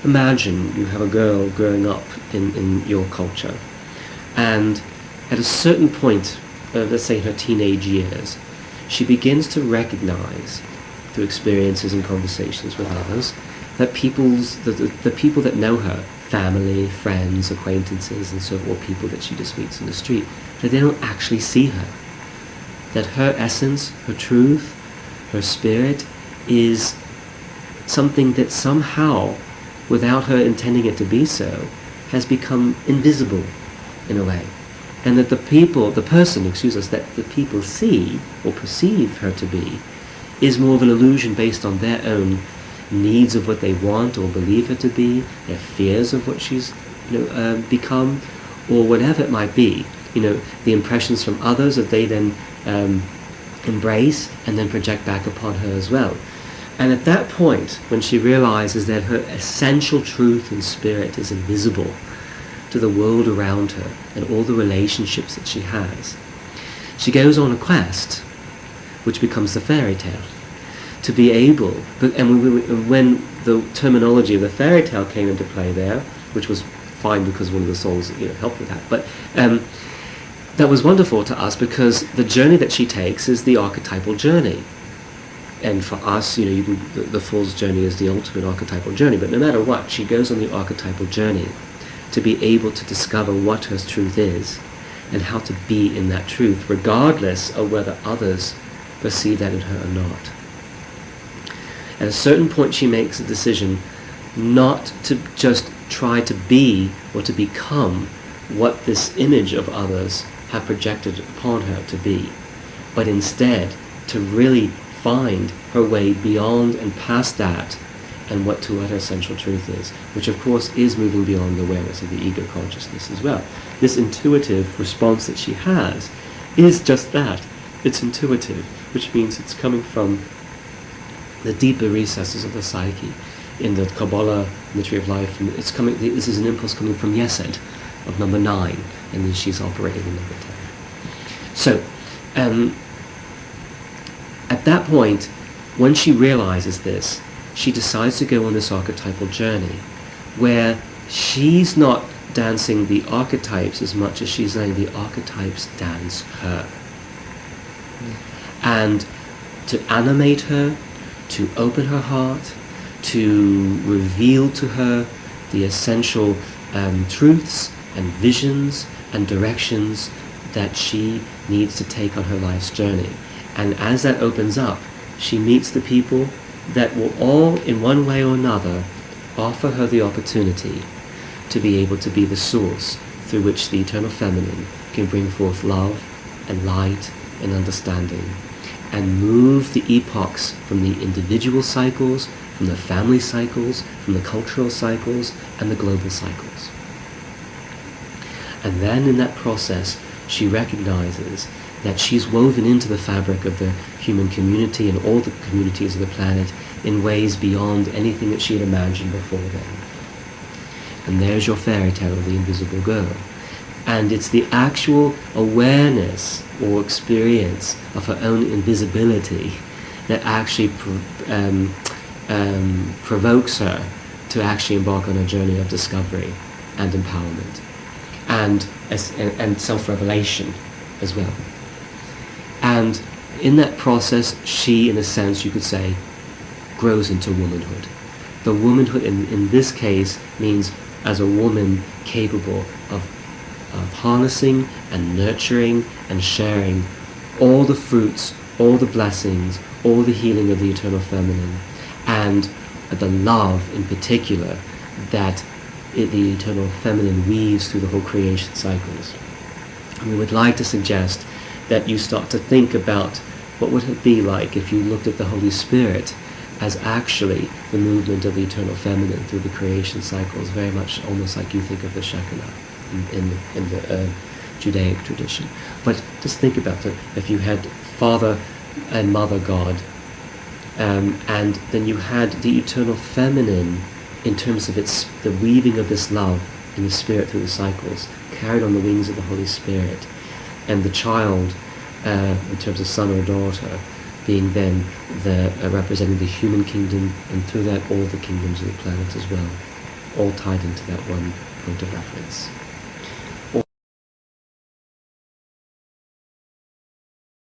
imagine you have a girl growing up in your culture, and at a certain point, let's say in her teenage years, she begins to recognize through experiences and conversations with others that the people that know her, family, friends, acquaintances, and so forth, people that she just meets in the street, that they don't actually see her. That her essence, her truth, her spirit is something that somehow, without her intending it to be so, has become invisible in a way. And that the person that the people see or perceive her to be is more of an illusion based on their own needs of what they want or believe her to be, their fears of what she's become, or whatever it might be. The impressions from others that they then embrace and then project back upon her as well. And at that point, when she realizes that her essential truth and spirit is invisible to the world around her and all the relationships that she has, she goes on a quest, which becomes the fairy tale, to be able, when the terminology of the fairy tale came into play there, which was fine because one of the songs helped with that, but that was wonderful to us because the journey that she takes is the archetypal journey. And for us, the Fool's journey is the ultimate archetypal journey, but no matter what, she goes on the archetypal journey to be able to discover what her truth is and how to be in that truth, regardless of whether others perceive that in her or not. At a certain point, she makes a decision not to just try to be or to become what this image of others have projected upon her to be, but instead to really find her way beyond and past that and what her essential truth is, which of course is moving beyond the awareness of the ego consciousness as well. This intuitive response that she has is just that. It's intuitive, which means it's coming from the deeper recesses of the psyche. In the Kabbalah, in the Tree of Life, this is an impulse coming from Yesed, of number 9, and then she's operating in number 10. So, at that point, when she realizes this, she decides to go on this archetypal journey, where she's not dancing the archetypes as much as she's letting the archetypes dance her. And to animate her, to open her heart, to reveal to her the essential truths and visions and directions that she needs to take on her life's journey. And as that opens up, she meets the people that will all, in one way or another, offer her the opportunity to be able to be the source through which the eternal feminine can bring forth love and light and understanding, and move the epochs from the individual cycles, from the family cycles, from the cultural cycles, and the global cycles. And then in that process, she recognizes that she's woven into the fabric of the human community and all the communities of the planet in ways beyond anything that she had imagined before then. And there's your fairy tale of the invisible girl. And it's the actual awareness or experience of her own invisibility that actually provokes her to actually embark on a journey of discovery and empowerment and self-revelation as well. And in that process, she, in a sense, you could say, grows into womanhood. The womanhood in this case means as a woman capable of harnessing and nurturing and sharing all the fruits, all the blessings, all the healing of the eternal feminine, and the love in particular that the eternal feminine weaves through the whole creation cycles. And we would like to suggest that you start to think about what would it be like if you looked at the Holy Spirit as actually the movement of the eternal feminine through the creation cycles, very much almost like you think of the Shekinah in the Judaic tradition. But just think about it. If you had Father and Mother God, and then you had the eternal feminine in terms of the weaving of this love in the Spirit through the cycles, carried on the wings of the Holy Spirit, and the child, in terms of son or daughter, being then representing the human kingdom, and through that all the kingdoms of the planet as well. all tied into that one point of reference.